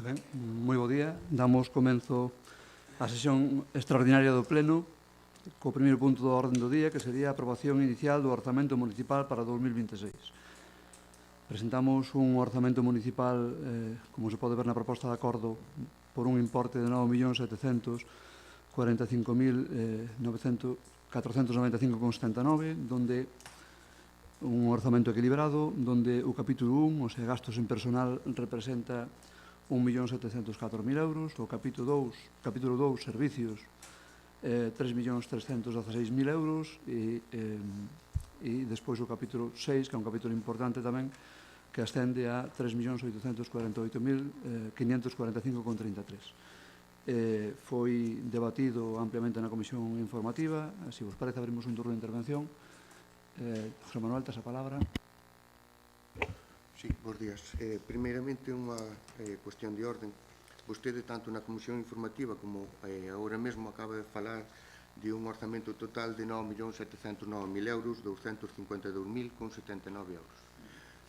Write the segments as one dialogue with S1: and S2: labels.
S1: Ben, moi bo día. Damos comenzo á sesión extraordinaria do Pleno co primeiro punto do orden do día, que sería a aprobación inicial do Orzamento Municipal para 2026. Presentamos un orzamento municipal, como se pode ver na proposta de acordo, por un importe de 9.745.495,79, donde un orzamento equilibrado, donde o capítulo 1, o sea, gastos en personal, representa 1.704.000 euros, o capítulo 2, servicios, 3.316.000 euros, e despois o capítulo 6, que é un capítulo importante tamén, que ascende a 3.848.545,33. Foi debatido ampliamente na Comisión Informativa. Se vos parece, abrimos un turno de intervención. José Manuel, tes a palabra.
S2: Sí, bons días. Primeiramente, unha cuestión de orden. Vostede, tanto na Comisión Informativa como agora mesmo, acaba de falar de un orzamento total de 9.709.000 euros, 252.000,79 euros.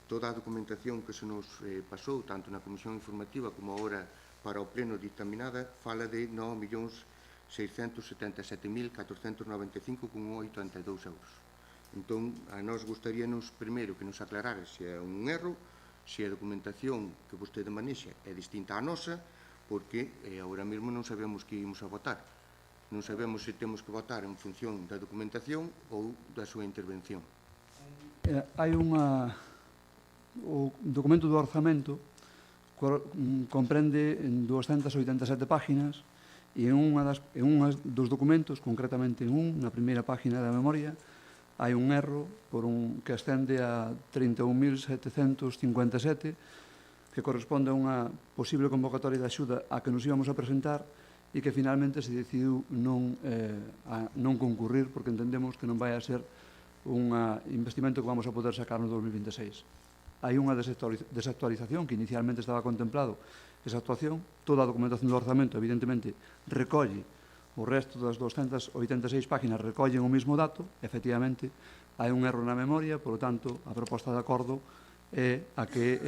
S2: Toda a documentación que se nos pasou, tanto na Comisión Informativa como agora para o Pleno dictaminada, fala de 9.677.495,82 euros. Entón, a nós gustaríanos primeiro que nos aclarara se é un erro, se a documentación que vostede manexa é distinta á nosa, porque agora mesmo non sabemos que ímos a votar. Non sabemos se temos que votar en función da documentación ou da súa intervención.
S1: Hai unha... O documento do orzamento comprende 287 páginas, e en un dos documentos, concretamente en na primeira página da memoria, hai un erro que ascende a 31.757, que corresponde a unha posible convocatoria de axuda a que nos íbamos a presentar e que finalmente se decidiu non concurrir, porque entendemos que non vai a ser un investimento que vamos a poder sacar no 2026. Hai unha desactualización que inicialmente estaba contemplado esa actuación. Toda a documentación do orzamento, evidentemente, recolle o resto das 286 páginas, recollen o mesmo dato. Efectivamente, hai un erro na memoria, por lo tanto, a proposta de acordo é a que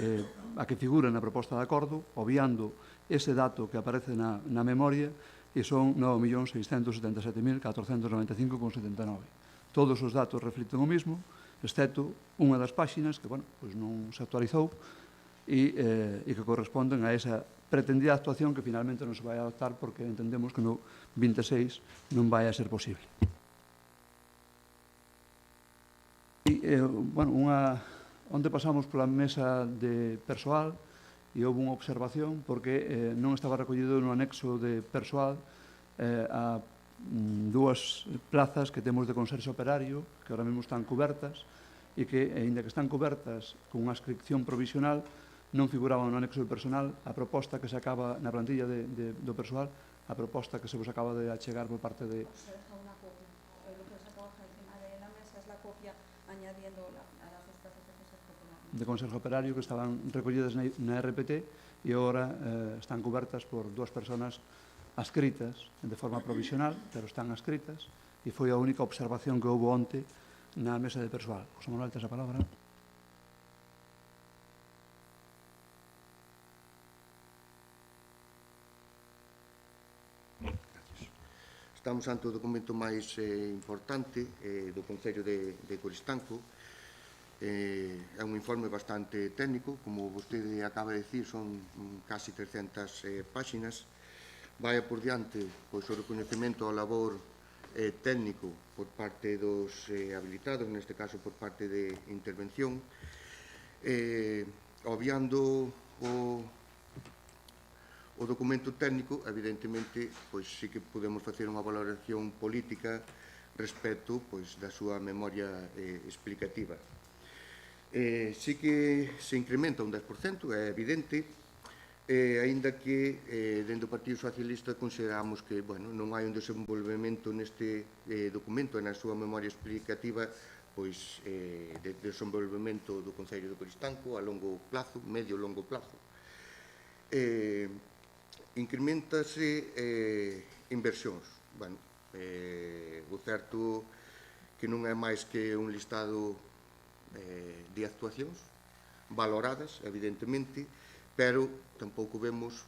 S1: figura na proposta de acordo, obviando ese dato que aparece na memoria, e son 9.677.495,79. Todos os datos reflicten o mesmo, excepto unha das páxinas que, bueno, pois non se actualizou e que corresponden a esa pretendida actuación que finalmente non se vai adoptar porque entendemos que no 26 non vai a ser posible. Onde pasamos pola mesa de persoal e houve unha observación porque non estaba recollido no anexo de persoal a dúas plazas que temos de conserxe operario que ahora mesmo están cobertas e que, ainda que están cobertas con unha inscripción provisional, non figuraban no anexo de personal. A proposta que se acaba na plantilla do persoal, a proposta que se vos acaba de achegar por parte de...
S3: Se deja una copia. Lo que se acaba encima de la mesa es la copia añadiendo a las dos plazas de conserje operario.
S1: De conserje operario que estaban recollidas na RPT e agora están cobertas por dúas persoas adscritas de forma provisional, pero están adscritas, e foi a única observación que houve onte na mesa de persoal. José Manuel, tes a palabra.
S2: Estamos ante o documento máis importante do Concello de Coristanco. É un informe bastante técnico, como vostede acaba de dicir, son casi 300 páxinas. Vai por diante o recoñecemento ao labor técnico por parte dos habilitados, neste caso por parte de intervención, obviando o documento técnico. Evidentemente, pois sí que podemos facer unha valoración política respecto da súa memoria explicativa. Sí que se incrementa un 10%, é evidente, aínda que dentro do Partido Socialista consideramos que non hai un desenvolvemento neste documento e na súa memoria explicativa de desenvolvemento do Concello de Coristanco a longo plazo, medio e longo plazo. Incrementase inversións. O certo que non é máis que un listado de actuacións valoradas, evidentemente, pero tampouco vemos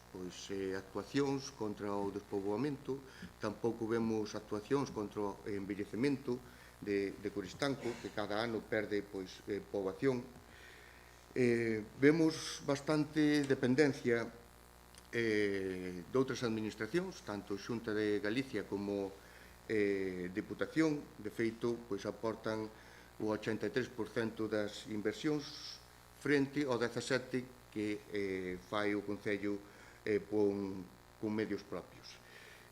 S2: actuacións contra o despoboamento, tampouco vemos actuacións contra o envellecemento de Coristanco, que cada ano perde poboación. Vemos bastante dependencia de outras administracións, tanto Xunta de Galicia como Deputación. De feito, aportan o 83% das inversións frente ao 17% que fai o Concello con medios propios.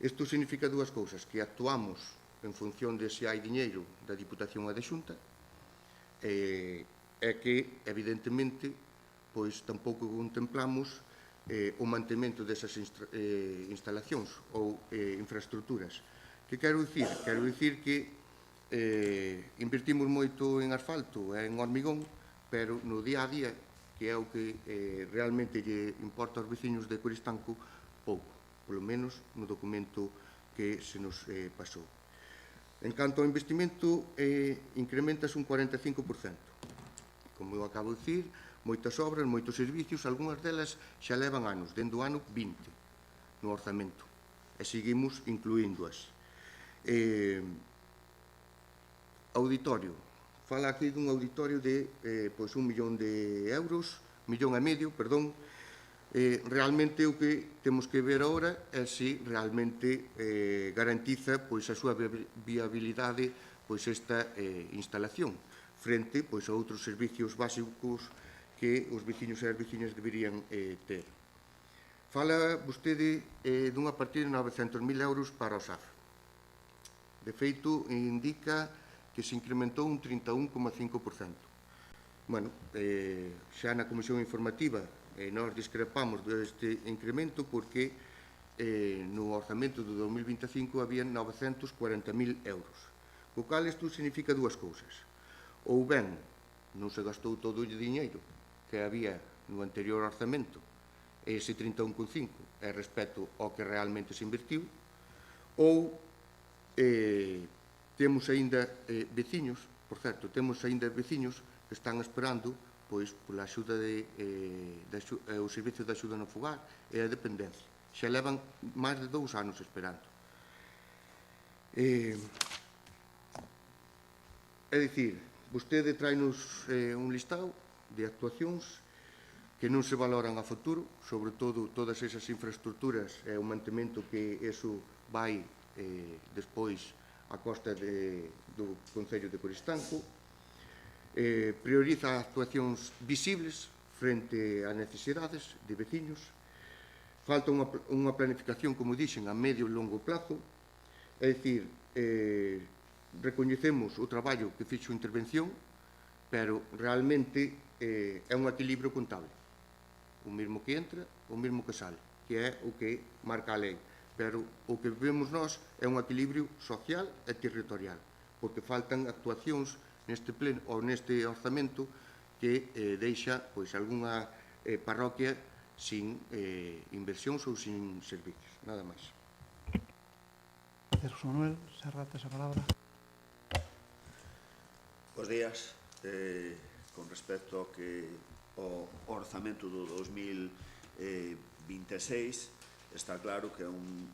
S2: Isto significa dúas cousas: que actuamos en función de se hai diñeiro da Diputación e da Xunta, e que, evidentemente, tampouco contemplamos o mantemento desas instalacións ou infraestructuras. Que quero dicir? Quero dicir que invertimos moito en asfalto e en hormigón, pero no día a día, que é o que realmente lle importa aos veciños de Coristanco, pouco, polo menos no documento que se nos pasou. En canto ao investimento, incrementase un 45%. Como eu acabo de dicir, moitas obras, moitos servicios, algunhas delas xa levan anos, dende o ano 20, no orzamento, e seguimos incluíndoas. Auditorio. Fala aquí dun auditorio de 1,5 millón de euros, realmente o que temos que ver agora é se realmente garantiza a súa viabilidade esta instalación frente a outros servicios básicos que os veciños e as veciñas deberían ter. Fala vostede dunha partida de 900.000 euros para o SAF. De feito, indica que se incrementou un 31,5%. Bueno, xa na Comisión Informativa nós discrepamos deste incremento porque no orzamento do 2025 había 940.000 euros. O cal isto significa dúas cousas. Ou ben non se gastou todo o diñeiro que había no anterior orzamento, ese 31,5 é respecto ao que realmente se invertiu, ou temos aínda veciños, por certo, temos aínda veciños que están esperando pola axuda o servicio de axuda no fogar e a dependencia. Xa levan máis de 2 anos esperando. É dicir, vostede traenos un listado de actuacións que non se valoran a futuro, sobre todo todas esas infraestructuras e o mantemento que eso vai despois a costa do Concello de Coristanco. Prioriza actuacións visibles frente a necesidades de veciños. Falta unha planificación, como dixen, a medio e longo plazo. É dicir, recoñecemos o traballo que fixo a intervención, pero realmente é un equilibrio contable. O mesmo que entra, o mesmo que sale, que é o que marca a lei. Pero o que vemos nós é un equilibrio social e territorial, porque faltan actuacións neste pleno ou neste orzamento que deixa algunha parroquia sin inversións ou sin servicios. Nada máis.
S1: Gracias, José Manuel. Serra, tes a palabra.
S4: Bos días. Con respecto ao orzamento do 2026, está claro que é un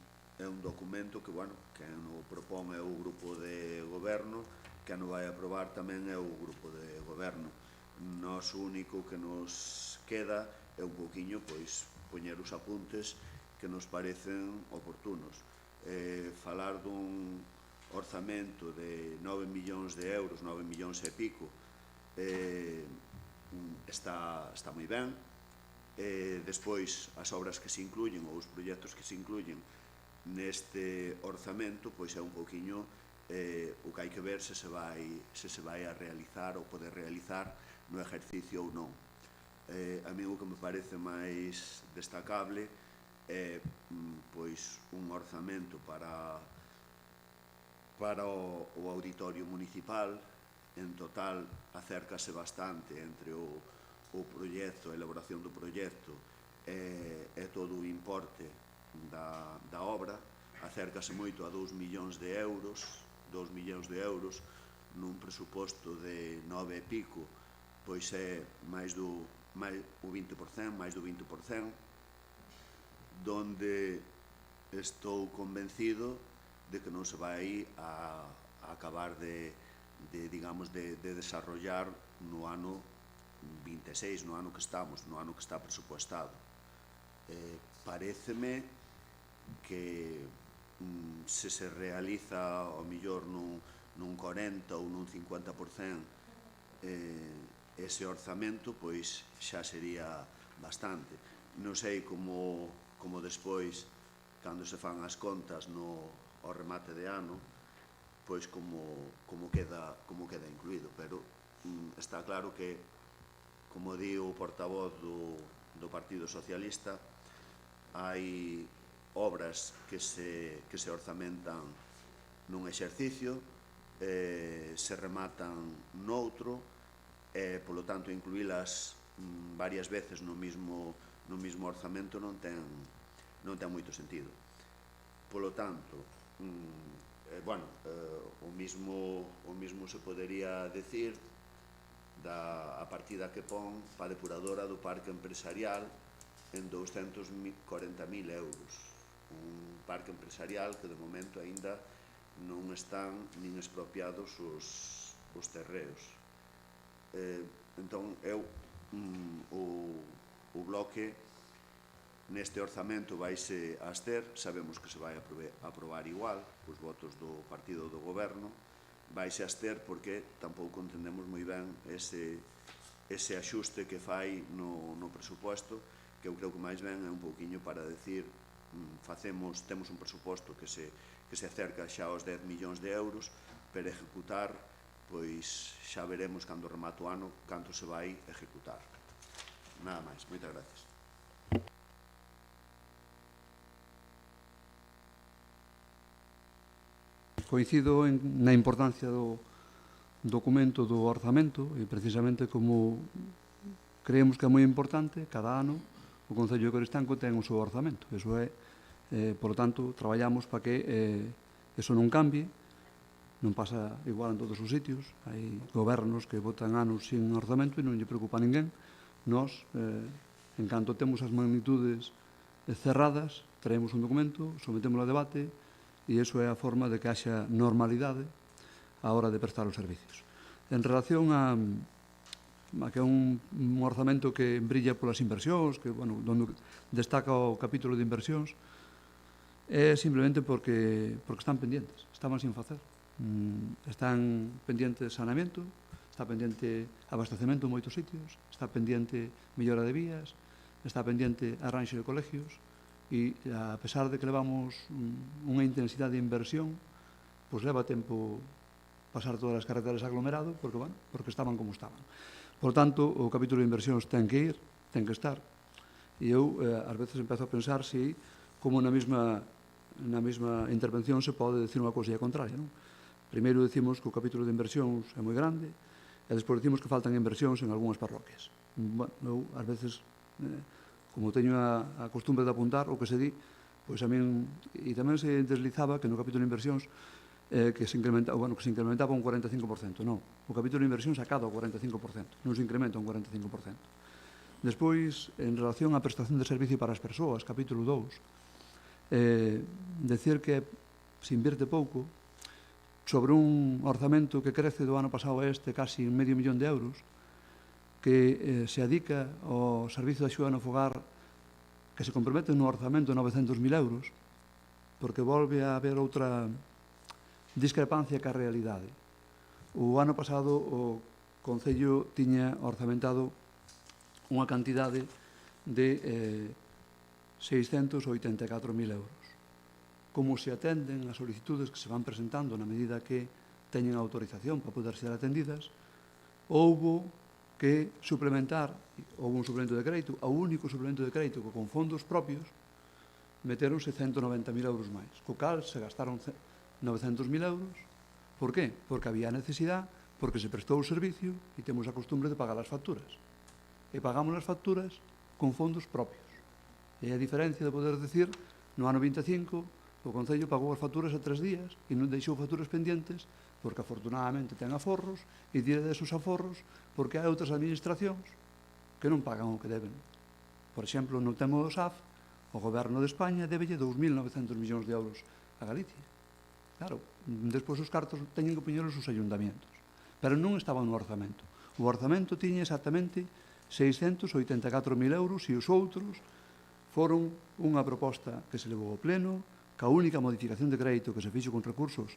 S4: documento que, que o propón é o grupo de goberno, que o vai aprobar tamén é o grupo de goberno. Nos único que nos queda é un poquinho, poñer os apuntes que nos parecen oportunos. Falar dun orzamento de 9 millóns de euros, 9 millóns e pico, está moi ben. Despois, as obras que se incluyen ou os proxectos que se incluyen neste orzamento, é un poquinho o que hai que ver se se vai a realizar ou poder realizar no exercicio ou non. A mí o que me parece máis destacable é un orzamento para o auditorio municipal. En total acércase bastante entre o proxecto, a elaboración do proxecto e todo o importe da obra. Acércase moito a 2 millóns de euros, nun presuposto de 9 e pico, é máis do o 20%, máis do 20%, donde estou convencido de que non se vai a acabar de desarrollar no ano 26, no ano que estamos, no ano que está presupuestado. Paréceme que se realiza ao mellor nun 40 ou nun 50% ese orzamento, pois xa sería bastante. Non sei como despois, cando se fan as contas ao remate de ano, pois como queda incluído, pero está claro que, como di o portavoz do Partido Socialista, hai obras que se orzamentan nun exercicio, se rematan noutro, e, polo tanto, incluílas varias veces no mismo orzamento non ten moito sentido. Polo tanto, o mismo se podería decir a partida que pon para a depuradora do parque empresarial en 240.000 euros. Un parque empresarial que de momento aínda non están nin expropiados os terreos. Entón, o Bloque neste orzamento vaise abster, sabemos que se vai aprobar igual, os votos do partido do goberno, vaise abster porque tampouco entendemos moi ben ese axuste que fai no presuposto, que eu creo que máis ben é un pouquiño para decir temos un presuposto que se acerca xa aos 10 millóns de euros, pero executar, pois xa veremos cando remate o ano canto se vai executar. Nada máis, moitas gracias.
S1: Coincido na importancia do documento do orzamento e precisamente como creemos que é moi importante, cada ano o Concello de Coristanco ten o seu orzamento. Iso é, por lo tanto, traballamos para que eso non cambie, non pasa igual en todos os sitios. Hai gobernos que votan anos sin orzamento e non lle preocupa a ninguén. Nós, en canto temos as magnitudes cerradas, traemos un documento, sometémoslo a debate e iso é a forma de que haxa normalidade á hora de prestar os servicios. En relación a que é un orzamento que brilla polas inversións, que, donde destaca o capítulo de inversións, é simplemente porque están pendientes, estaban sin facer. Están pendientes saneamento, está pendiente abastecemento en moitos sitios, está pendiente mellora de vías, está pendiente arranxo de colegios, e a pesar de que levamos unha intensidade de inversión, pois leva tempo pasar todas as carreteras aglomerado porque estaban como estaban. Por tanto, o capítulo de inversións ten que ir, ten que estar, e eu ás veces empezo a pensar se como na mesma intervención se pode decir unha cousa e a contraria, non? Primeiro decimos que o capítulo de inversións é moi grande e despois decimos que faltan inversións en algunhas parroquias. Eu, ás veces, como teño a costumbre de apuntar o que se di, pois a min, e tamén se deslizaba que no capítulo de inversións que se incrementaba un 45%. Non, o capítulo de inversións acada o 45%, non se incrementa un 45%. Despois, en relación á prestación de servicio para as persoas, capítulo 2, decir que se invierte pouco sobre un orzamento que crece do ano pasado a este casi medio millón de euros, que se adica ao servicio de axuda no fogar, que se compromete no orzamento 900.000 euros, porque volve a haber outra discrepancia ca realidade. O ano pasado o Concello tiña orzamentado unha cantidade de 684.000 euros. Como se atenden as solicitudes que se van presentando na medida que teñen autorización para poder ser atendidas, houbo que suplementar, houve un suplemento de crédito, o único suplemento de crédito que con fondos propios meteronse 190.000 euros máis, co cal se gastaron 900.000 euros. Por qué? Porque había necesidade, porque se prestou o servicio e temos a costumbre de pagar as facturas. E pagamos as facturas con fondos propios. E a diferencia de poder decir, no ano 25, o Concello pagou as facturas a 3 días e non deixou facturas pendientes porque afortunadamente ten aforros e tira desos aforros porque hai outras administracións que non pagan o que deben. Por exemplo, no tema do SAF, o goberno de España debelle 2.900 millóns de euros a Galicia. Claro, despois os cartos teñen que poñelos os ayuntamientos. Pero non estaban no orzamento. O orzamento tiña exactamente 684.000 euros e os outros foron unha proposta que se levou ao pleno, ca única modificación de crédito que se fixo con recursos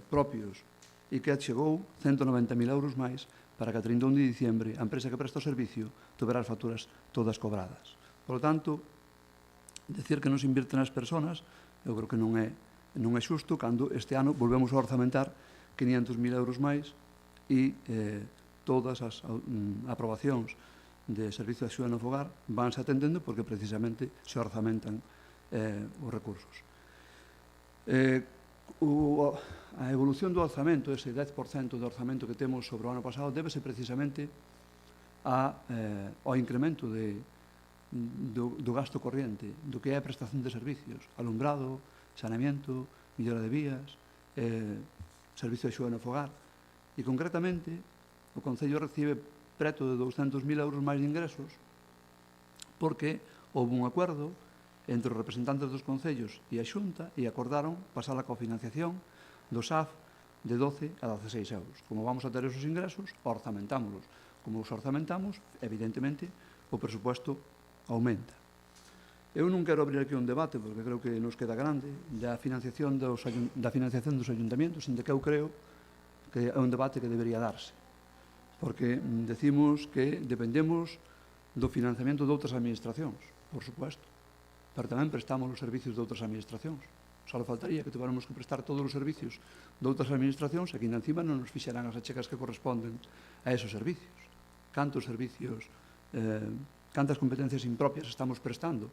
S1: propios e que chegou 190.000 euros máis para que a 31 de diciembre a empresa que presta o servicio tuverá as facturas todas cobradas. Por lo tanto, decir que non se invirte nas persoas, eu creo que non é xusto cando este ano volvemos a orzamentar 500.000 euros máis e todas as aprobacións de servicio de axuda no fogar vanse atendendo porque precisamente se orzamentan os recursos. A evolución do orzamento, ese 10% do orzamento que temos sobre o ano pasado, débese precisamente ao incremento do gasto corriente, do que é a prestación de servicios, alumbrado, saneamiento, millora de vías, servicio de axuda no fogar. E concretamente, o Concello recibe preto de 200.000 euros máis de ingresos porque houve un acordo entre os representantes dos concellos e a Xunta e acordaron pasar a cofinanciación do SAF de 12 a 16 euros. Como vamos a ter esos ingresos, orzamentámoslos. Como os orzamentamos, evidentemente, o presupuesto aumenta. Eu non quero abrir aquí un debate, porque creo que nos queda grande, da financiación dos ayuntamientos, en que eu creo que é un debate que debería darse. Porque decimos que dependemos do financiamento de outras administracións, por supuesto, pero tamén prestamos os servicios de outras administracións. Só faltaría que tuviéramos que prestar todos os servicios de outras administracións e que encima non nos fixeran as achecas que corresponden a esos servicios. Cantos servicios, cantas competencias impropias estamos prestando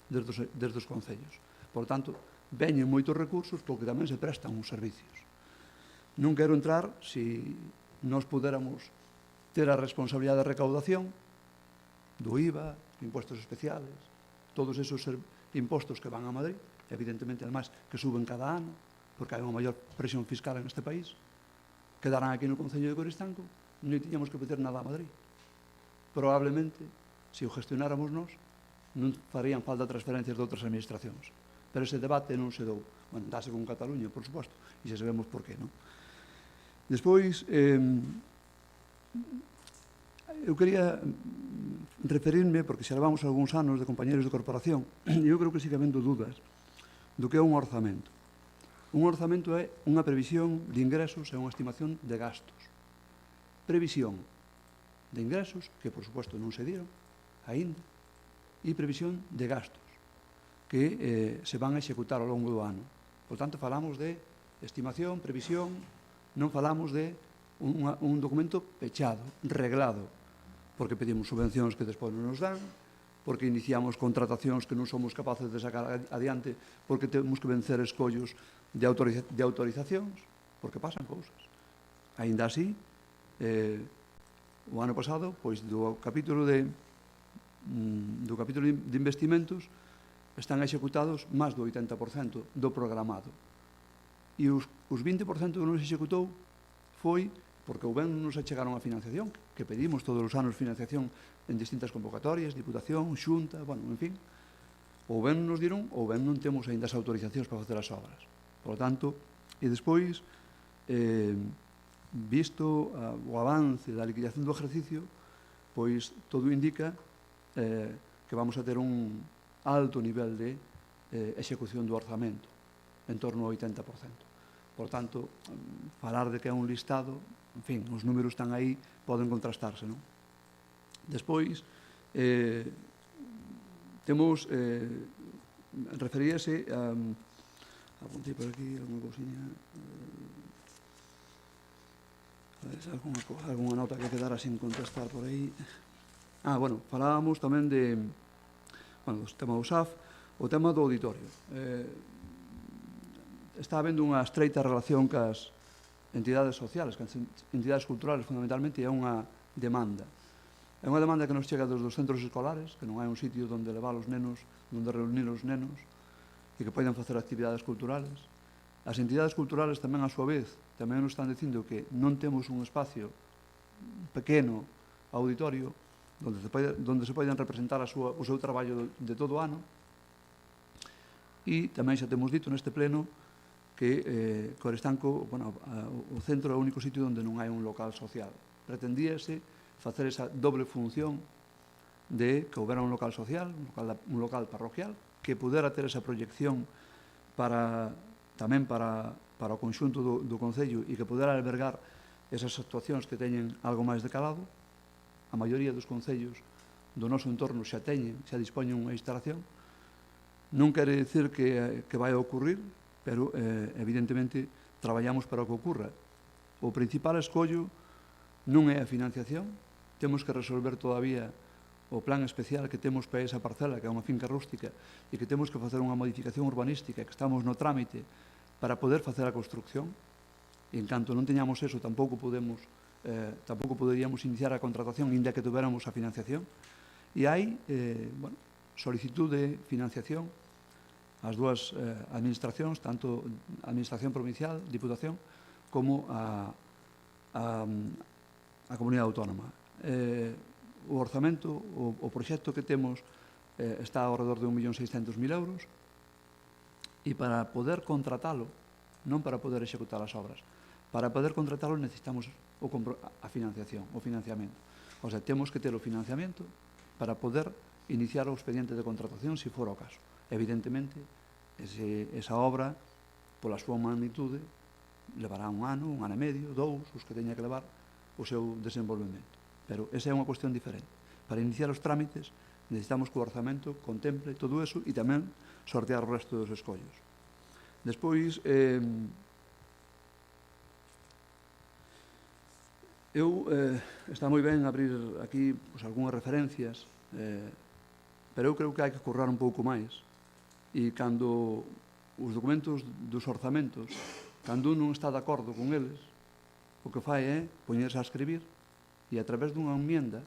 S1: desde os concellos. Por tanto, veñen moitos recursos porque tamén se prestan os servicios. Non quero entrar, se nós pudéramos ter a responsabilidade de recaudación do IVA, impuestos especiales, todos esos impostos que van a Madrid, evidentemente, además, que suben cada ano, porque hai unha maior presión fiscal en este país, quedarán aquí no Concello de Coristanco, non tiñamos que pedir nada a Madrid. Probablemente, se o gestionáramos nós, non farían falta transferencias de outras administracións. Pero ese debate non se dou. Bueno, dáse con Cataluña, por suposto, e xa sabemos por qué, non? Despois, eu quería referirme, porque xa levamos algúns anos de compañeros de corporación, e eu creo que sigue habendo dudas do que é un orzamento. Un orzamento é unha previsión de ingresos e unha estimación de gastos. Previsión de ingresos, que por suposto non se dieron aínda, e previsión de gastos, que se van a executar ao longo do ano. Por tanto, falamos de estimación, previsión, non falamos de un documento pechado, reglado, porque pedimos subvencións que despois non nos dan, porque iniciamos contratacións que non somos capaces de sacar adiante, porque temos que vencer escollos de autorizacións, porque pasan cousas. Ainda así, o ano pasado, pois do capítulo de investimentos, están executados máis do 80% do programado. E os 20% que non se executou foi porque ou ben non se chegaron a financiación, que pedimos todos os anos financiación en distintas convocatorias, Diputación, Xunta, bueno, en fin, ou ben nos dieron, ou ben non temos ainda as autorizacións para facer as obras. Por lo tanto, e despois, visto o avance da liquidación do ejercicio, pois todo indica que vamos a ter un alto nivel de execución do orzamento, en torno ao 80%. Por tanto, falar de que é un listado, en fin, os números están aí, poden contrastarse, non? Despois, temos, referíase a, apuntei por aquí alguna cousiña, alguna nota que quedara sin contestar por aí. Bueno, falábamos tamén de, bueno, o tema do SAF, o tema do auditorio. Está habendo unha estreita relación cas entidades sociales, cas entidades culturales, fundamentalmente, e é unha demanda. É unha demanda que nos chega dos centros escolares, que non hai un sitio onde levar os nenos, onde reunir os nenos, e que poden facer actividades culturales. As entidades culturales tamén, a súa vez, tamén nos están dicindo que non temos un espacio pequeno, auditorio, donde se poden representar o seu traballo de todo o ano. E tamén xa temos dito neste pleno que Coristanco, o centro é o único sitio onde non hai un local social. Pretendíase facer esa doble función de que houbera un local social, un local parroquial, que pudera ter esa proyección tamén para o conxunto do Concello e que pudera albergar esas actuacións que teñen algo máis de calado. A maioría dos concellos do noso entorno xa dispoñen unha instalación. Non quere dicir que vai a ocurrir, pero evidentemente traballamos para que ocurra. O principal escollo non é a financiación, temos que resolver todavía o plan especial que temos para esa parcela, que é unha finca rústica, e que temos que facer unha modificación urbanística, que estamos no trámite para poder facer a construcción. E en canto non teñamos eso, tampouco poderíamos iniciar a contratación, inda que tuveramos a financiación. E hai solicitud de financiación ás dúas administracións, tanto a Administración Provincial, Diputación, como a Comunidade Autónoma. O orzamento, o proxecto que temos está ao redor de 1.600.000 euros, e para poder contratalo, non para poder executar as obras, para poder contratalo necesitamos a financiación, o financiamento. O sea, temos que ter o financiamento para poder iniciar o expediente de contratación, se for o caso. Evidentemente, esa obra, pola súa magnitude, levará un ano e medio, 2, os que teña que levar o seu desenvolvemento. Pero esa é unha cuestión diferente. Para iniciar os trámites necesitamos que o orzamento contemple todo eso e tamén sortear o resto dos escollos. Despois, está moi ben abrir aquí algunhas referencias, pero eu creo que hai que currar un pouco máis. E cando os documentos dos orzamentos, cando un non está de acordo con eles, o que fai é poñerse a escribir e a través dunha enmienda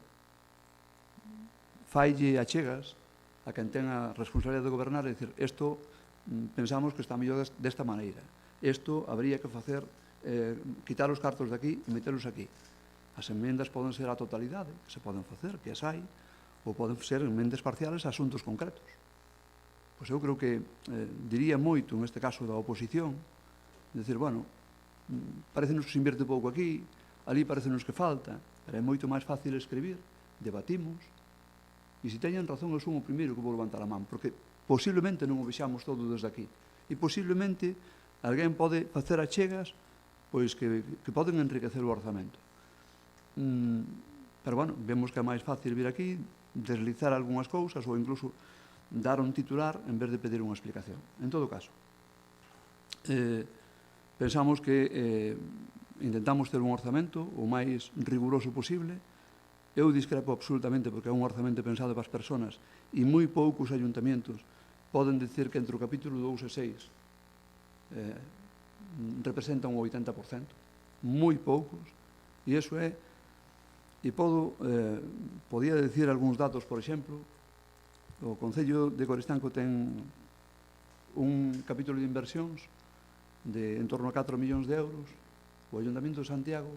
S1: faille achegas a quen ten a responsabilidade de gobernar e dicir, isto pensamos que está mellor desta maneira, isto habría que facer, quitar os cartos de aquí e meterlos aquí. As enmendas poden ser a totalidade, que se poden facer, que as hai, ou poden ser enmendas parciales a asuntos concretos. Pois eu creo que diría moito, neste caso da oposición, dicir, parecenos que se invierte pouco aquí, ali parecenos que falta, pero é moito máis fácil escribir, debatimos, e se teñen razón, eu son o primeiro que vou levantar a man, porque posiblemente non o vexamos todo desde aquí, e posiblemente alguén pode facer achegas pois que poden enriquecer o orzamento. Pero, vemos que é máis fácil vir aquí, deslizar algunhas cousas, ou incluso dar un titular en vez de pedir unha explicación. En todo caso, pensamos que intentamos ter un orzamento o máis riguroso posible. Eu discrepo absolutamente porque é un orzamento pensado para as persoas e moi poucos ayuntamientos poden dicir que entre o capítulo 2 e 6 representan o 80%. Moi poucos. E iso é... E podía dicir algúns datos, por exemplo, o Concello de Coristanco ten un capítulo de inversións de en torno a 4 millóns de euros, o Ayuntamiento de Santiago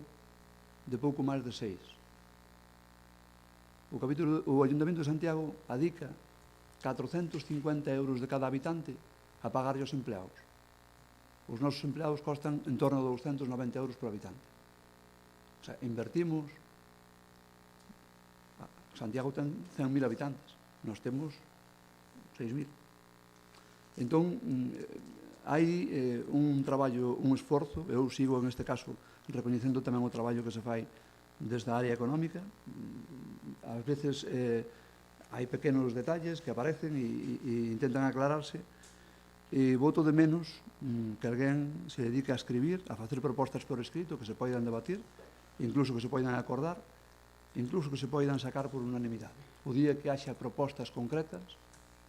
S1: de pouco máis de 6. O Ayuntamiento de Santiago adica 450 euros de cada habitante a pagar os empleados. Os nosos empleados costan en torno a 290 euros por habitante. O sea, invertimos... Santiago ten 100.000 habitantes, nós temos 6.000. Entón, hai un traballo, un esforzo, eu sigo en este caso recoñecendo tamén o traballo que se fai desde a área económica. Ás veces hai pequenos detalles que aparecen e intentan aclararse, e voto de menos que alguén se dedique a escribir, a facer propostas por escrito que se poidan debatir, incluso que se poidan acordar, incluso que se poidan sacar por unanimidade. O día que haxa propostas concretas,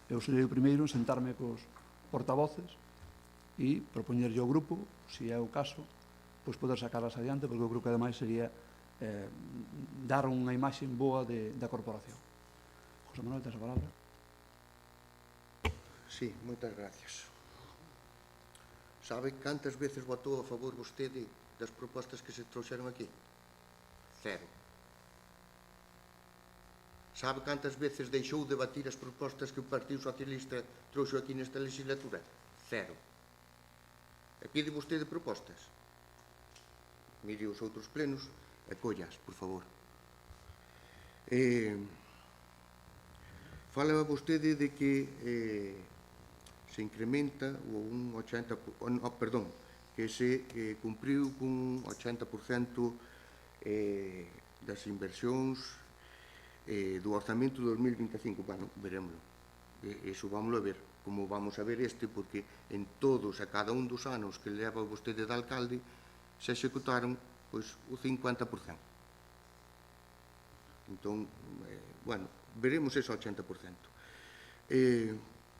S1: eu serei o primeiro en sentarme cos portavoces e propoñerlle ao grupo, se é o caso, pois poder sacarlas adiante, porque eu creo que ademais sería dar unha imaxe boa da corporación. José Manuel, tens a palabra.
S2: Sí, moitas gracias. Sabe cantas veces votou a favor vostede das propostas que se trouxeron aquí? 0. Sabe cantas veces deixou debatir as propostas que o Partido Socialista trouxo aquí nesta legislatura? 0. E pide vostede propostas? Mire os outros plenos e collas, por favor. Fala vostede de que se incrementa un 80%, perdón, que se cumpriu cun 80% das inversións do orzamento do 2025. Bueno, verémoslo. Iso vámoslo a ver. Como vamos a ver este, porque en todos e cada un dos anos que leva vostede de alcalde se executaron pois, o 50%. Entón, bueno, veremos ese 80%.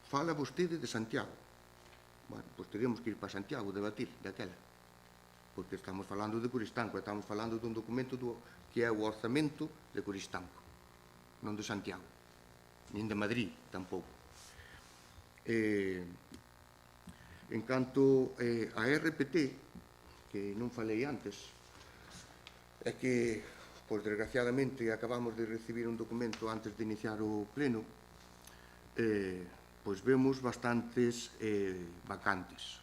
S2: Fala vostede de Santiago. Bueno, pois teríamos que ir para Santiago debatir daquela, porque estamos falando de Coristanco, estamos falando dun documento que é o orzamento de Coristanco, non de Santiago, nin de Madrid tampouco. En canto a RPT, que non falei antes, é que, pois desgraciadamente, acabamos de recibir un documento antes de iniciar o pleno, pois vemos bastantes vacantes.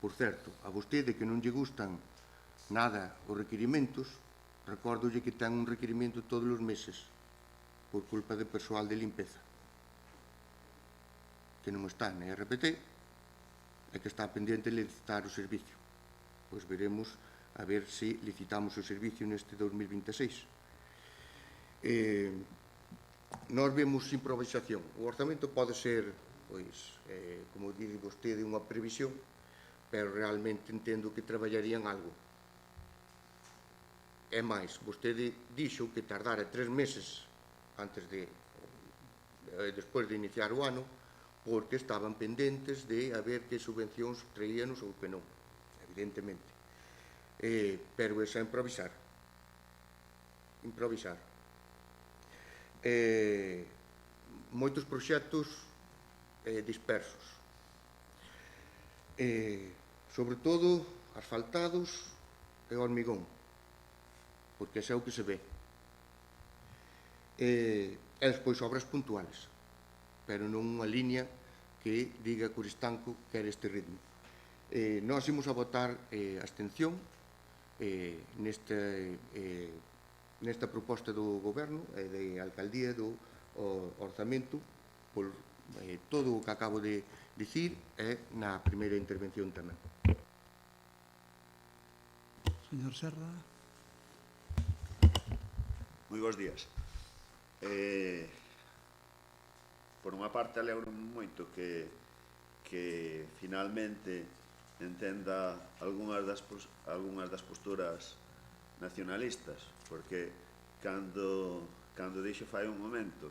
S2: Por certo, a vostede que non lle gustan nada os requirimentos, recórdolle que ten un requirimento todos os meses por culpa de persoal de limpeza, que non está na RPT e que está pendente de licitar o servicio. Pois veremos a ver se licitamos o servicio neste 2026. Nós vemos improvisación. O orzamento pode ser, pois, como dice vostede, unha previsión, pero realmente entendo que traballarían algo. É máis, vostede dixo que tardara 3 meses antes despois de iniciar o ano, porque estaban pendentes de a ver que subvencións traíanos ou que non, evidentemente. Pero é xa improvisar. Moitos proxectos dispersos, sobre todo asfaltados e hormigón, porque é o que se ve. E despois obras puntuales, pero non unha línea que diga Coristanco que era este ritmo. Nós imos a votar abstención nesta proposta do Goberno e de alcaldía do orzamento por todo o que acabo de dicir e na primeira intervención tamén.
S1: Señor Serra.
S4: Moi bons días. Por unha parte, alegro moito que finalmente entenda algunhas das posturas nacionalistas, porque cando dixo fai un momento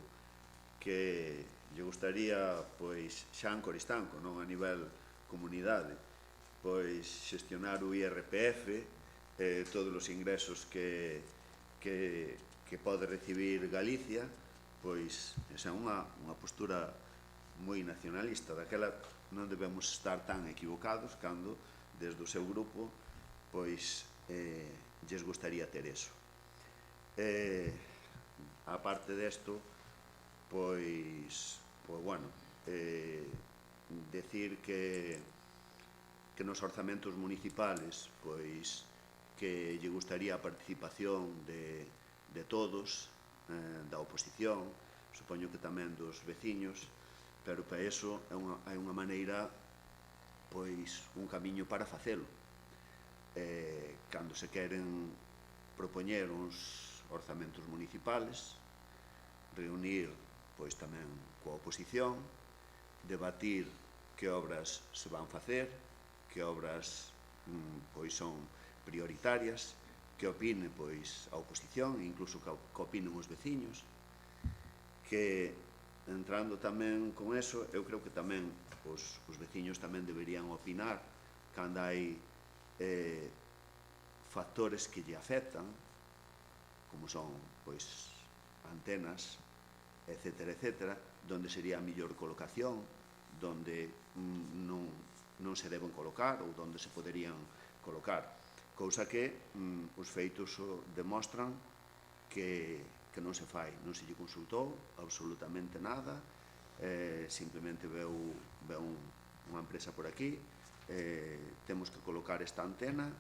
S4: que lle gustaría, pois, xa en Coristanco, non a nivel comunidade, pois xestionar o IRPF, todos os ingresos que pode recibir Galicia, pois esa é unha postura moi nacionalista. Daquela non debemos estar tan equivocados cando desde o seu grupo pois lles gustaría ter eso. A parte desto, pois bueno, decir que nos orzamentos municipales pois que lle gustaría a participación de todos, da oposición, supoño que tamén dos veciños, pero para iso hai unha maneira, pois, un camiño para facelo. Cando se queren propoñer uns orzamentos municipales, reunir, pois, tamén coa oposición, debatir que obras se van facer, que obras, pois, son prioritarias, que opine, pois, a oposición, incluso que opinen os veciños, que, entrando tamén con eso, eu creo que tamén os veciños tamén deberían opinar cando hai factores que lle afectan, como son, pois, antenas, etcétera, donde sería a mellor colocación, donde non se deben colocar ou donde se poderían colocar. Cousa que os feitos demostran que que non se fai, non se lle consultou absolutamente nada, simplemente veu unha empresa por aquí, temos que colocar esta antena,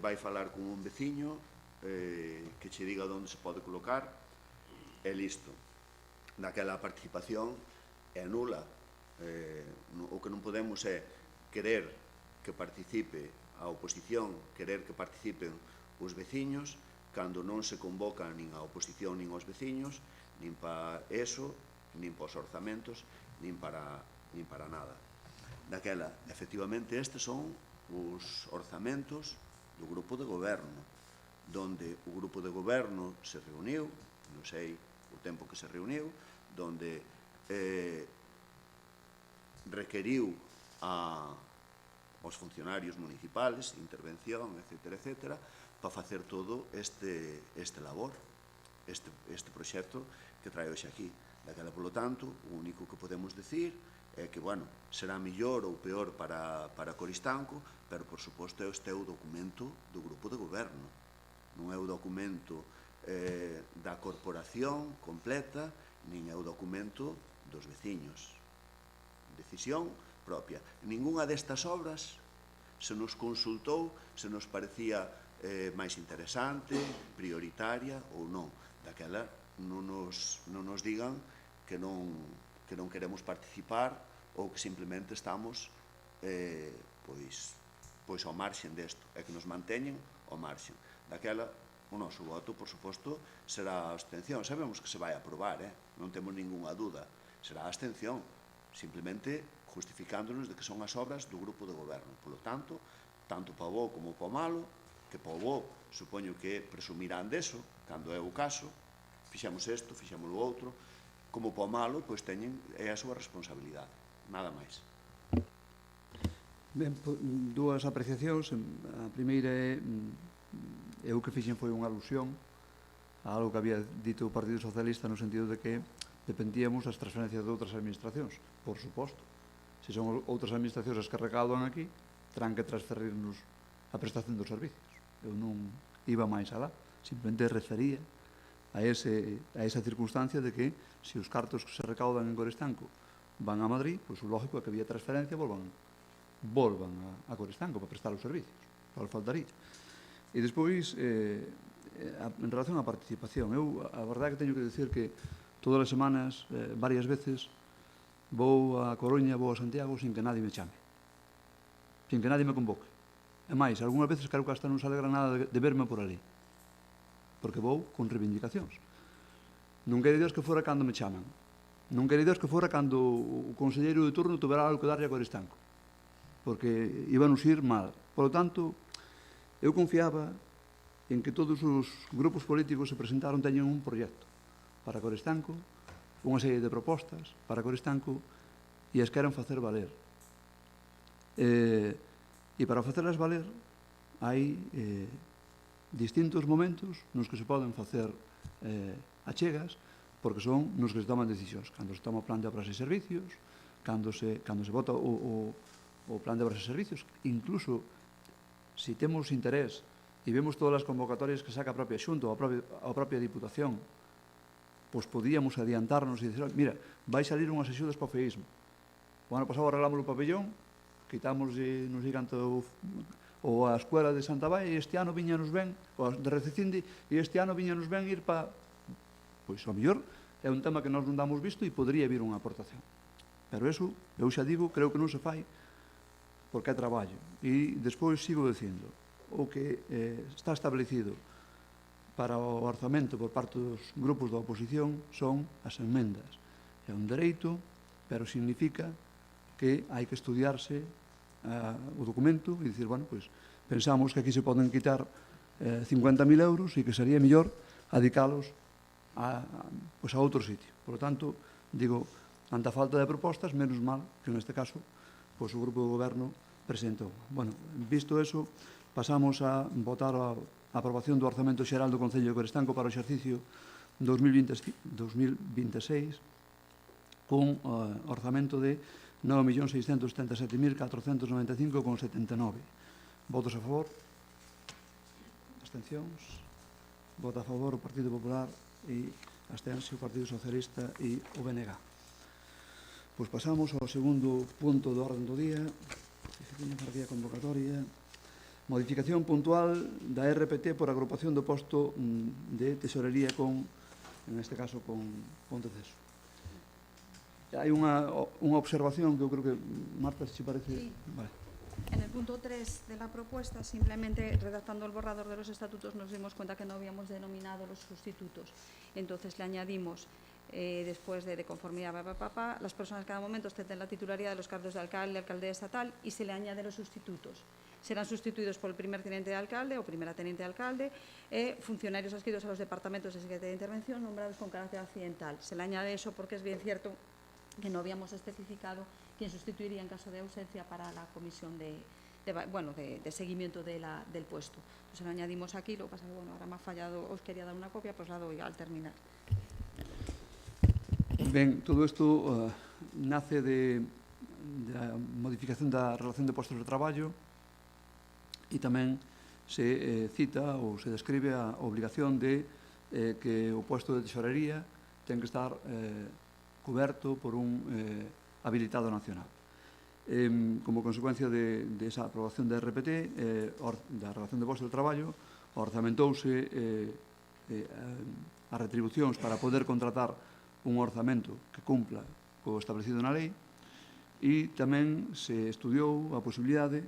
S4: vai falar con un veciño que che diga onde se pode colocar, e listo. Daquela participación é nula. O que non podemos é querer que participe a oposición, querer que participen os veciños, cando non se convoca nin a oposición nin aos veciños, nin para eso, nin para os orzamentos, nin para nada. Daquela, efectivamente, estes son os orzamentos do grupo de goberno, donde o grupo de goberno se reuniu, non sei o tempo que se reuniu, donde requeriu aos funcionarios municipales, intervención, etcétera, para facer todo este labor, este proxecto que trae hoxe aquí. Daquela, polo tanto, o único que podemos decir é que, bueno, será mellor ou peor para Coristanco, pero, por suposto, este é o documento do grupo de goberno. Non é o documento da corporación completa, nin é o documento dos veciños. Decisión propia. Ningunha destas obras se nos consultou, se nos parecía máis interesante, prioritaria ou non. Daquela non nos digan que non queremos participar ou que simplemente estamos pois ao marxen desto, e que nos manteñen ao marxen. Daquela, o noso voto, por suposto, será a abstención. Sabemos que se vai aprobar, non temos ningunha dúda. Será a abstención, simplemente justificándonos de que son as obras do grupo de goberno. Polo tanto, tanto para o bo como para o malo, que para o bo, supoño que presumirán deso, cando é o caso, fixemos isto, fixemos o outro, como para o malo, pois é a súa responsabilidade, nada máis.
S1: Ben, dúas apreciacións. A primeira é, eu que fixen foi unha alusión a algo que había dito o Partido Socialista, no sentido de que dependíamos das transferencias de outras administracións, por suposto. Se son outras administracións as que recaudan aquí, terán que transferirnos a prestación dos servicios. Eu non iba máis alá, simplemente refería a esa circunstancia de que se os cartos que se recaudan en Coristanco van a Madrid, pois o lógico é que había transferencia volvan a Coristanco para prestar os servicios, só faltaría. E despois, en relación á participación, eu a verdade que teño que dicir que todas as semanas, varias veces, vou a Coruña, vou a Santiago sin que nadie me chame, sin que nadie me convoque. E máis, algunhas veces creo que hasta non se alegra nada de verme por ali, porque vou con reivindicacións. Non quere Dios que fora cando me chaman, non quere Dios que fora cando o conselleiro de turno tuvera algo que darlle a Coristanco, porque íbanos ir mal. Por lo tanto, eu confiaba en que todos os grupos políticos se presentaron teñen un proxecto para Coristanco, unha serie de propostas para Coristanco, e as queren facer valer. E para facelas valer hai distintos momentos nos que se poden facer achegas, porque son nos que se toman decisións. Cando se toma o plan de obras e servicios, cando se vota o plan de obras e servicios, incluso se temos interés e vemos todas as convocatorias que saca a propia Xunta ou a propia Diputación, pois podíamos adiantarnos e dizer, mira, vai salir unhas axudas para o feísmo. O ano pasado arreglamos o pabellón, quitamos non sei canto ou a escuela de Santa Vai, e este ano viñanos ben, ou de Rececinde, e este ano viñanos ben ir para... Pois, ao mellor, é un tema que nós non damos visto e podría vir unha aportación. Pero eso, eu xa digo, creo que non se fai porque é traballo. E despois sigo dicindo, o que está establecido para o orzamento por parte dos grupos da oposición son as enmendas. É un dereito, pero significa que hai que estudiarse o documento e dicir, bueno, pois pensamos que aquí se poden quitar 50.000 euros e que sería mellor adicalos a outro sitio. Por lo tanto, digo, ante a falta de propostas, menos mal que neste caso o grupo do goberno presentou. Bueno, visto eso, pasamos a votar a aprobación do Orzamento Xeral do Concello de Coristanco para o exercicio 2026 con orzamento de 9.677.495,79. Votos a favor? Abstencións? vota a favor o Partido Popular e abstense o Partido Socialista e o BNG. Pois pasamos ao segundo punto do orden do día, a convocatoria, modificación puntual da RPT por agrupación do posto de tesorería con, en este caso, con Ponteceso. Hai unha observación que eu creo que, Marta, se te parece...
S3: Sí.
S1: Vale.
S3: En el punto 3 de la propuesta, simplemente redactando el borrador de los estatutos, nos dimos cuenta que no habíamos denominado los sustitutos. Entonces le añadimos, después de conformidad, las personas en cada momento ostenten la titularidad de los cargos de alcalde, alcaldesa, tal, y se le añade los sustitutos. Serán sustituidos por el primer teniente de alcalde o primera teniente de alcalde, funcionarios adscritos a los departamentos de Secretaría de Intervención nombrados con carácter accidental. Se le añade eso porque es bien cierto que no habíamos especificado quién sustituiría en caso de ausencia para la comisión de seguimiento del puesto. Entonces lo añadimos aquí, lo que pasa es que ahora me ha fallado, os quería dar una copia, pues la doy al terminar.
S1: Ben, todo isto nace da modificación da relación de postos de traballo e tamén se cita ou se describe a obligación de que o posto de tesorería ten que estar coberto por un habilitado nacional. Como consecuencia de esa aprobación da RPT, da relación de postos de traballo, orzamentouse as retribucións para poder contratar un orzamento que cumpla co establecido na lei e tamén se estudiou a posibilidade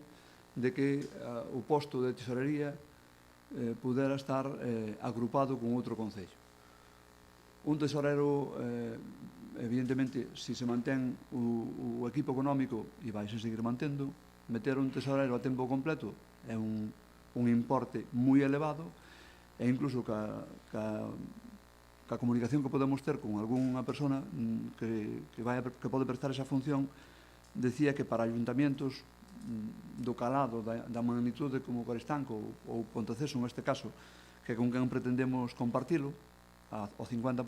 S1: de que o posto de tesorería pudera estar agrupado con outro concello. Un tesorero, evidentemente, se se mantén o equipo económico e vai se seguir mantendo, meter un tesorero a tempo completo é un importe moi elevado e incluso ca comunicación que podemos ter con algunha persona que pode prestar esa función, decía que para ayuntamientos do calado da magnitude como Coristanco ou Ponteceso, neste caso, que con quen pretendemos compartilo ao 50%,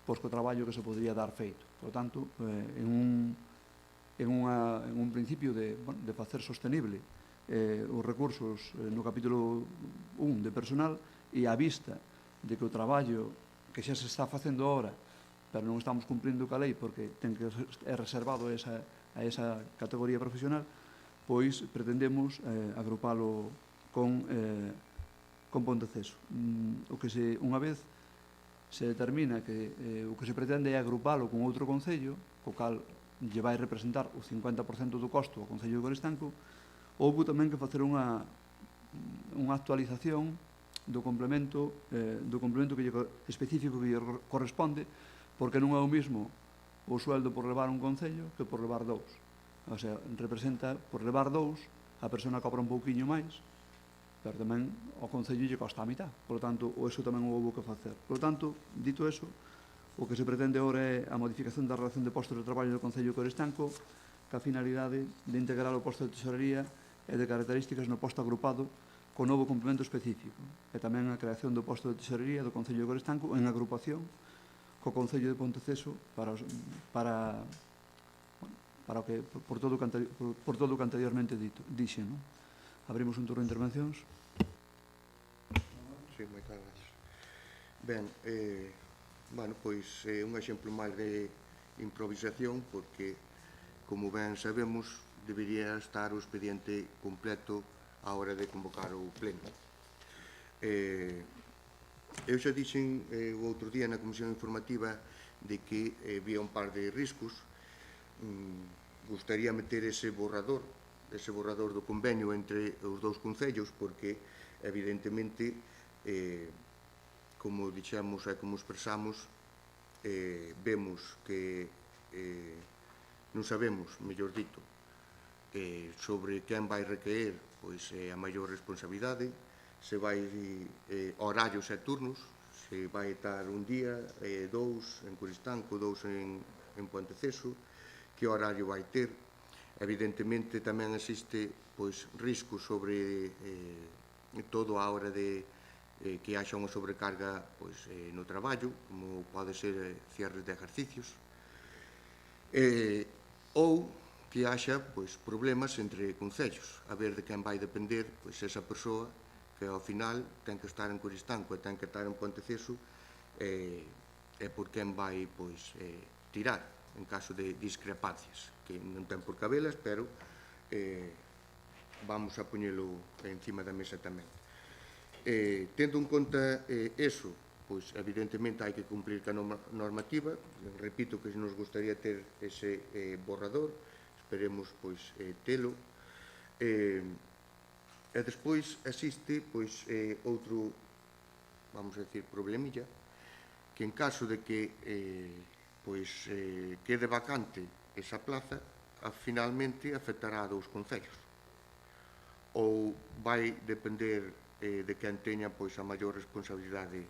S1: pois co traballo que se podría dar feito. Por tanto, en un principio de facer sostenible os recursos no capítulo 1 de personal e a vista de que o traballo que xa se está facendo ahora, pero non estamos cumprindo ca lei porque é reservado a esa categoría profesional, pois pretendemos agrupalo con Ponteceso. O que unha vez se determina que o que se pretende é agrupalo con outro concello, co cal lle vai representar o 50% do costo ao Concello de Coristanco, houve tamén que facer unha actualización do complemento específico que lle corresponde, porque non é o mismo o sueldo por levar un concello que por levar dous. O sea, representa, por levar dous, a persona cobra un pouquiño máis, pero tamén ao concello lle costa a mitad. Por lo tanto, eso tamén houve que facer. Por lo tanto, dito eso, o que se pretende agora é a modificación da relación de postos de traballo do Concello de Coristanco ca finalidade de integrar o posto de tesorería e de características no posto agrupado con novo complemento específico e tamén a creación do posto de tesorería do Concello de Coristanco en agrupación co Concello de Ponteceso por todo o que anteriormente dixen. Abrimos un turno de intervencións.
S2: Sí, moitas gracias. Ben, pois é un exemplo máis de improvisación porque, como ben sabemos, debería estar o expediente completo á hora de convocar o pleno. Eu xa dixen o outro día na comisión informativa de que había un par de riscos. Gustaría meter ese borrador do convenio entre os dous concellos porque, evidentemente, como dixemos e como expresamos, vemos que non sabemos, mellor dito, sobre quen vai requerer a maior responsabilidade, se vai horarios e turnos, se vai estar un día, dous en Coristanco, dous en Ponteceso, que horario vai ter. Evidentemente tamén existe risco sobre todo a hora de que haxa unha sobrecarga no traballo, como pode ser cierres de ejercicios, ou que haxa problemas entre concellos, a ver de quen vai depender esa persoa que ao final ten que estar en Coristanco e ten que estar en Ponteceso, é por quen vai tirar en caso de discrepancias, que non ten por cabelas, pero vamos a poñelo encima da mesa tamén. Tendo en conta eso, pois evidentemente hai que cumplir ca normativa. Repito que nos gustaría ter ese borrador, esperemos telo. E despois existe outro, vamos a decir, problemilla, que en caso de que quede vacante esa plaza, finalmente afectará a 2 concellos, ou vai depender de quen teña a maior responsabilidade.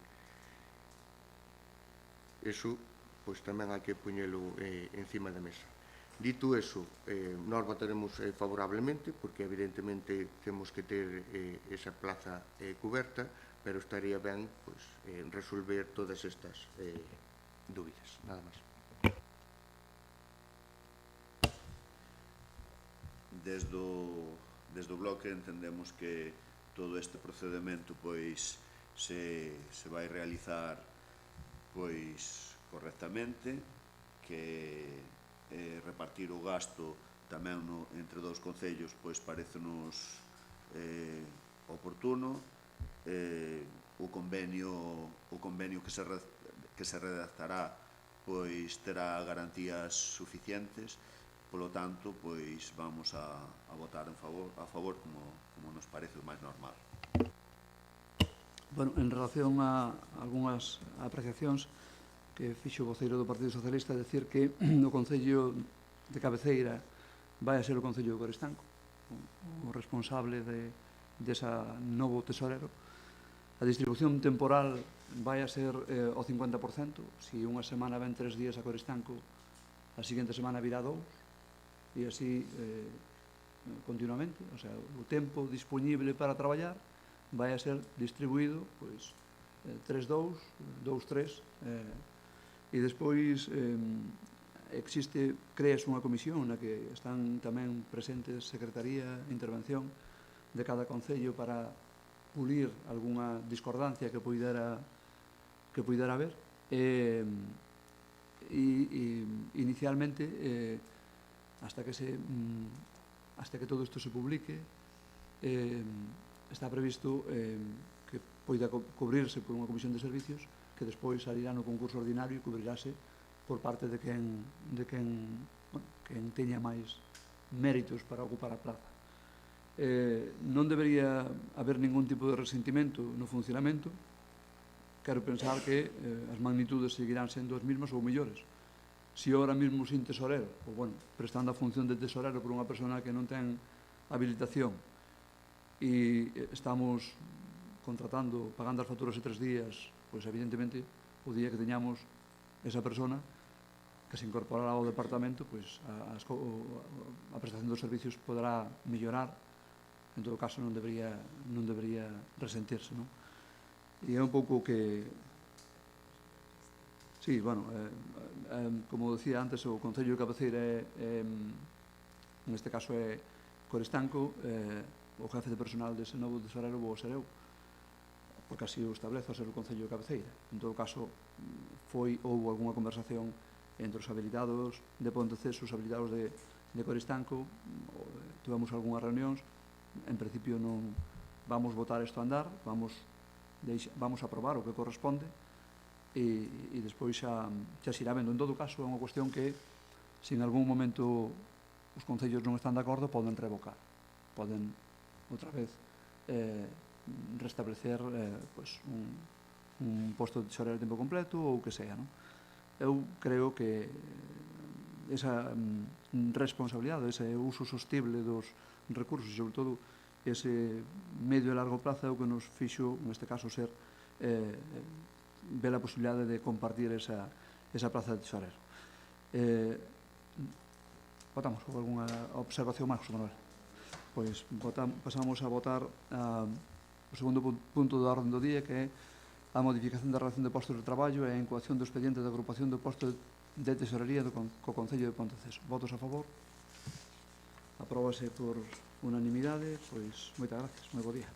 S2: Eso tamén hai que poñelo encima da mesa. Dito eso, nós votaremos favorablemente, porque evidentemente temos que ter esa plaza coberta, pero estaría ben resolver todas estas dúbidas, nada máis.
S4: Desde o bloque entendemos que todo este procedemento se vai realizar correctamente, que repartir o gasto tamén entre 2 concellos parecenos oportuno. O convenio que se redactará terá garantías suficientes. Polo tanto, vamos a votar a favor como nos parece o máis normal.
S1: Bueno, en relación a algunhas apreciacións que fixo o voceiro do Partido Socialista, decir que o Concello de cabeceira vai a ser o Concello de Coristanco, o responsable desa novo tesorero. A distribución temporal vai a ser o 50%, se unha semana ven 3 días a Coristanco, a seguinte semana virá 2, e así continuamente. O sea, o tempo disponible para traballar vai a ser distribuído 3-2, 2-3, e despois creas unha comisión na que están tamén presentes Secretaría, Intervención de cada concello para pulir algunha discordancia que poidera haber. Inicialmente, hasta que todo isto se publique, está previsto que poida cubrirse por unha comisión de servicios que despois salirá no concurso ordinario e cubrirase por parte de quen teña máis méritos para ocupar a plaza. Non debería haber ningún tipo de resentimento no funcionamento. Quero pensar que as magnitudes seguirán sendo as mesmas ou mellores. Se ahora mesmo sin tesorero, ou prestando a función de tesorero por unha persona que non ten habilitación, e estamos contratando, pagando as facturas de 3 días, pois evidentemente o día que teñamos esa persona que se incorporará ao departamento, pois a prestación dos servicios poderá mellorar. En todo caso non debería resentirse, non? E é un pouco que sí, como decía antes, o Concello de cabeceira neste caso é Coristanco. O jefe de personal dese novo tesorero vou ser eu, porque así o establezo a ser o Concello de cabeceira. En todo caso, houve algunha conversación entre os habilitados de Ponteceso, os habilitados de Coristanco, tivemos algunhas reunións. En principio non vamos votar isto a andar, vamos aprobar o que corresponde, e despois xa se irá vendo. En todo caso, é unha cuestión que, se en algún momento os concellos non están de acordo, poden revocar, poden outra vez restablecer un posto de tesorero a tempo completo ou o que sea, non? Eu creo que esa responsabilidade, ese uso sostible dos recursos, e sobre todo ese medio e largo prazo, é o que nos fixo, neste caso, ser ver a posibilidade de compartir esa plaza de tesorero. Votamos alguna observación máis, José Manuel? Pois pasamos a votar o segundo punto da orde do día, que é a modificación da relación de postos de traballo e a incoación do expediente de agrupación do posto de tesorería co Concello de Ponteceso. Votos a favor? Apróbase por unanimidade. Pois moitas gracias, moi bo día.